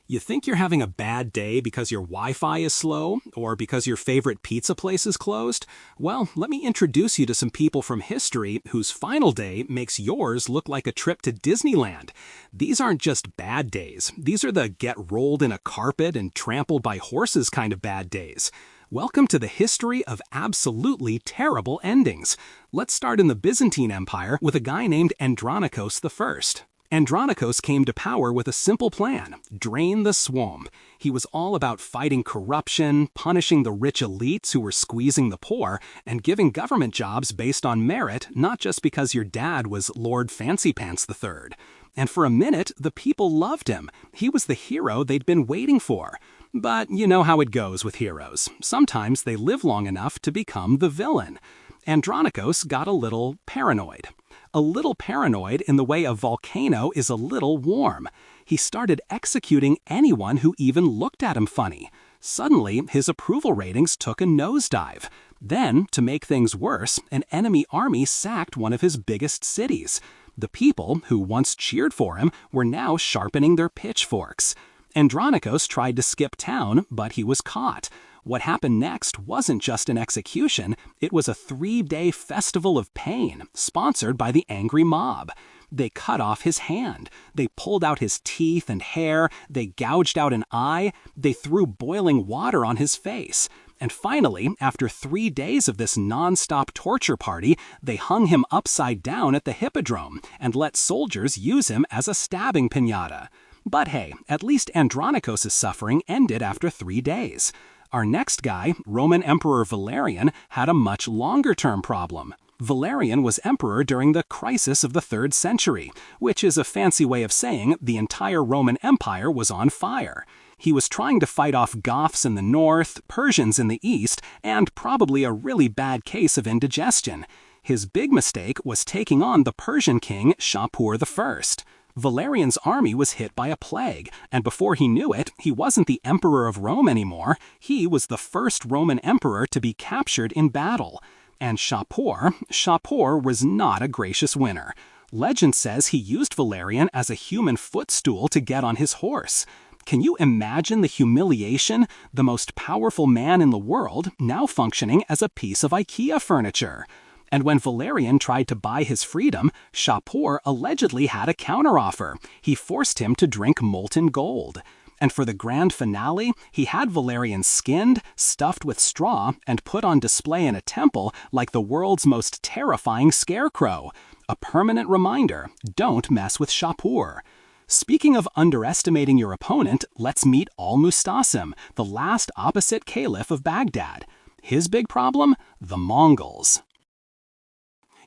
You think you're having a bad day because your Wi-Fi is slow or because your favorite pizza place is closed? Well, let me introduce you to some people from history whose final day makes yours look like a trip to Disneyland. These aren't just bad days. These are the get rolled in a carpet and trampled by horses kind of bad days. Welcome to the history of absolutely terrible endings. Let's start in the Byzantine Empire with a guy named Andronikos I. Andronikos came to power with a simple plan: drain the swamp. He was all about fighting corruption, punishing the rich elites who were squeezing the poor, and giving government jobs based on merit, not just because your dad was Lord Fancy Pants III. And for a minute, the people loved him. He was the hero they'd been waiting for. But you know how it goes with heroes. Sometimes they live long enough to become the villain. Andronikos got a little paranoid. A little paranoid in the way a volcano is a little warm. He started executing anyone who even looked at him funny. Suddenly, his approval ratings took a nosedive. Then, to make things worse, an enemy army sacked one of his biggest cities. The people, who once cheered for him, were now sharpening their pitchforks. Andronikos tried to skip town, but he was caught. What happened next wasn't just an execution, it was a 3-day festival of pain, sponsored by the angry mob. They cut off his hand, they pulled out his teeth and hair, they gouged out an eye, they threw boiling water on his face. And finally, after 3 days of this non-stop torture party, they hung him upside down at the hippodrome and let soldiers use him as a stabbing piñata. But hey, at least Andronikos' suffering ended after 3 days. Our next guy, Roman Emperor Valerian, had a much longer-term problem. Valerian was emperor during the crisis of the 3rd century, which is a fancy way of saying the entire Roman Empire was on fire. He was trying to fight off Goths in the north, Persians in the east, and probably a really bad case of indigestion. His big mistake was taking on the Persian king Shapur I. Valerian's army was hit by a plague, and before he knew it, he wasn't the emperor of Rome anymore. He was the first Roman emperor to be captured in battle. And Shapur was not a gracious winner. Legend says he used Valerian as a human footstool to get on his horse. Can you imagine the humiliation? The most powerful man in the world now functioning as a piece of IKEA furniture. And when Valerian tried to buy his freedom, Shapur allegedly had a counteroffer. He forced him to drink molten gold. And for the grand finale, he had Valerian skinned, stuffed with straw, and put on display in a temple like the world's most terrifying scarecrow. A permanent reminder: don't mess with Shapur. Speaking of underestimating your opponent, let's meet Al-Mustasim, the last opposite caliph of Baghdad. His big problem? The Mongols.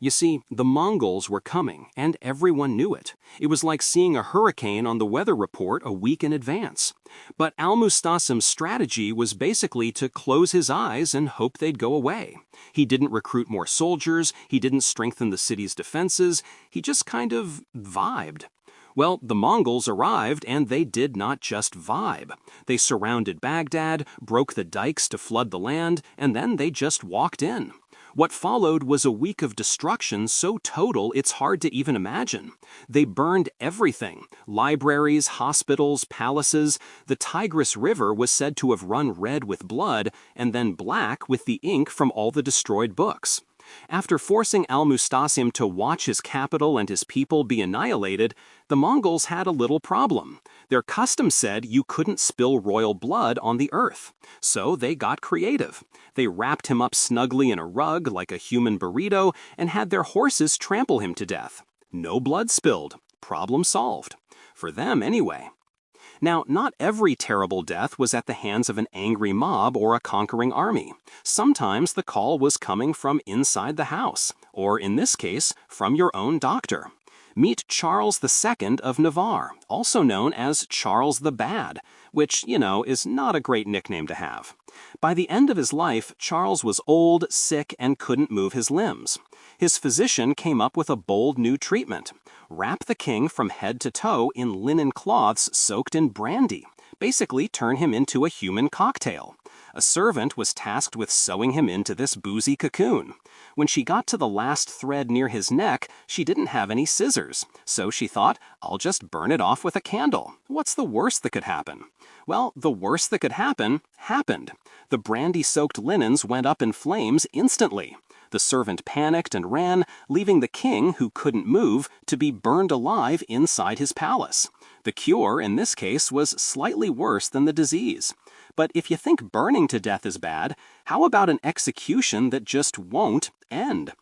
You see, the Mongols were coming, and everyone knew it. It was like seeing a hurricane on the weather report a week in advance. But Al-Mustasim's strategy was basically to close his eyes and hope they'd go away. He didn't recruit more soldiers, he didn't strengthen the city's defenses, he just kind of vibed. Well, the Mongols arrived, and they did not just vibe. They surrounded Baghdad, broke the dikes to flood the land, and then they just walked in. What followed was a week of destruction so total it's hard to even imagine. They burned everything: libraries, hospitals, palaces. The Tigris River was said to have run red with blood and then black with the ink from all the destroyed books. After forcing Al-Mustasim to watch his capital and his people be annihilated, the Mongols had a little problem. Their custom said you couldn't spill royal blood on the earth. So they got creative. They wrapped him up snugly in a rug like a human burrito and had their horses trample him to death. No blood spilled. Problem solved. For them, anyway. Now, not every terrible death was at the hands of an angry mob or a conquering army. Sometimes the call was coming from inside the house, or in this case, from your own doctor. Meet Charles II of Navarre, also known as Charles the Bad, which, is not a great nickname to have. By the end of his life, Charles was old, sick, and couldn't move his limbs. His physician came up with a bold new treatment: wrap the king from head to toe in linen cloths soaked in brandy. Basically, turn him into a human cocktail. A servant was tasked with sewing him into this boozy cocoon. When she got to the last thread near his neck, she didn't have any scissors, so she thought, I'll just burn it off with a candle. What's the worst that could happen? Well, the worst that could happen happened. The brandy-soaked linens went up in flames instantly. The servant panicked and ran, leaving the king, who couldn't move, to be burned alive inside his palace. The cure, in this case, was slightly worse than the disease. But if you think burning to death is bad, how about an execution that just won't end?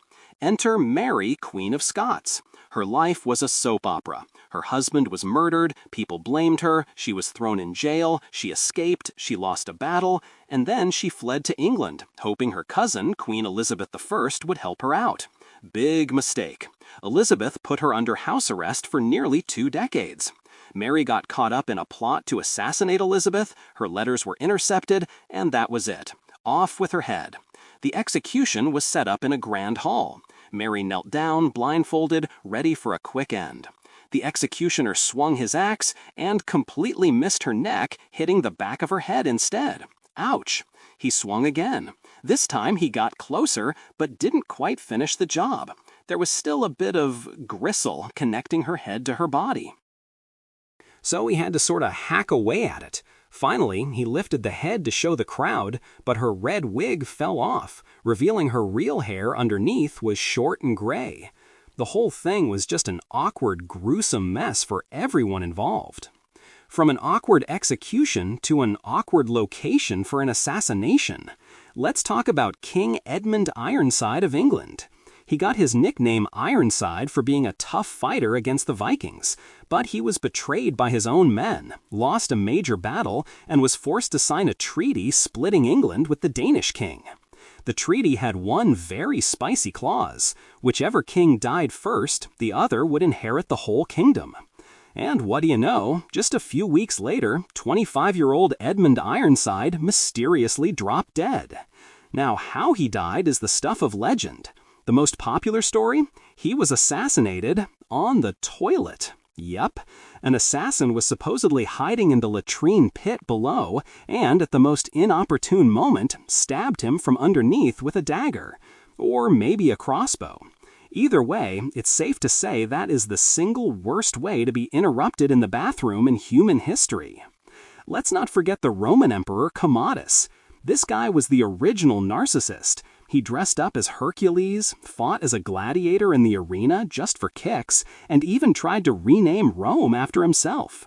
Enter Mary, Queen of Scots. Her life was a soap opera. Her husband was murdered, people blamed her, she was thrown in jail, she escaped, she lost a battle, and then she fled to England, hoping her cousin, Queen Elizabeth I, would help her out. Big mistake. Elizabeth put her under house arrest for nearly 2 decades. Mary got caught up in a plot to assassinate Elizabeth, her letters were intercepted, and that was it. Off with her head. The execution was set up in a grand hall. Mary knelt down, blindfolded, ready for a quick end. The executioner swung his axe and completely missed her neck, hitting the back of her head instead. Ouch! He swung again. This time he got closer, but didn't quite finish the job. There was still a bit of gristle connecting her head to her body. So he had to sort of hack away at it. Finally, he lifted the head to show the crowd, but her red wig fell off, revealing her real hair underneath was short and gray. The whole thing was just an awkward, gruesome mess for everyone involved. From an awkward execution to an awkward location for an assassination, let's talk about King Edmund Ironside of England. He got his nickname Ironside for being a tough fighter against the Vikings, but he was betrayed by his own men, lost a major battle, and was forced to sign a treaty splitting England with the Danish king. The treaty had one very spicy clause. Whichever king died first, the other would inherit the whole kingdom. And what do you know, just a few weeks later, 25-year-old Edmund Ironside mysteriously dropped dead. Now, how he died is the stuff of legend. The most popular story? He was assassinated on the toilet. Yep, an assassin was supposedly hiding in the latrine pit below and, at the most inopportune moment, stabbed him from underneath with a dagger. Or maybe a crossbow. Either way, it's safe to say that is the single worst way to be interrupted in the bathroom in human history. Let's not forget the Roman Emperor Commodus. This guy was the original narcissist. He dressed up as Hercules, fought as a gladiator in the arena just for kicks, and even tried to rename Rome after himself.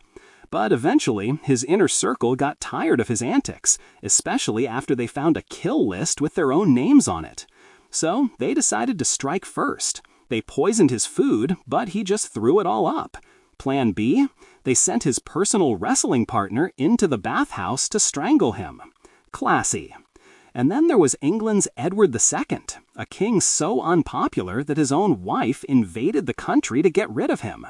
But eventually, his inner circle got tired of his antics, especially after they found a kill list with their own names on it. So they decided to strike first. They poisoned his food, but he just threw it all up. Plan B? They sent his personal wrestling partner into the bathhouse to strangle him. Classy. And then there was England's Edward II, a king so unpopular that his own wife invaded the country to get rid of him.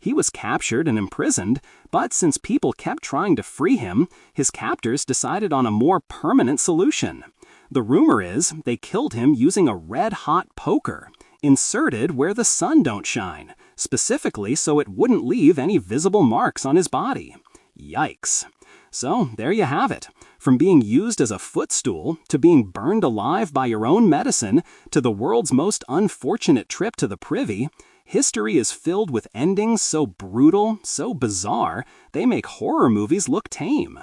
He was captured and imprisoned, but since people kept trying to free him, his captors decided on a more permanent solution. The rumor is they killed him using a red-hot poker, inserted where the sun don't shine, specifically so it wouldn't leave any visible marks on his body. Yikes. So there you have it. From being used as a footstool, to being burned alive by your own medicine, to the world's most unfortunate trip to the privy, history is filled with endings so brutal, so bizarre, they make horror movies look tame.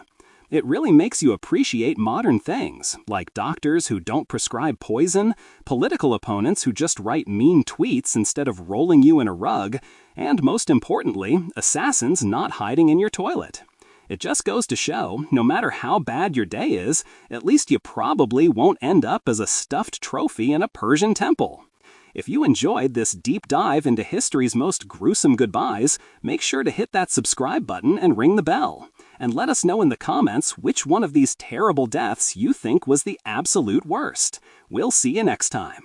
It really makes you appreciate modern things, like doctors who don't prescribe poison, political opponents who just write mean tweets instead of rolling you in a rug, and most importantly, assassins not hiding in your toilet. It just goes to show, no matter how bad your day is, at least you probably won't end up as a stuffed trophy in a Persian temple. If you enjoyed this deep dive into history's most gruesome goodbyes, make sure to hit that subscribe button and ring the bell. And let us know in the comments which one of these terrible deaths you think was the absolute worst. We'll see you next time.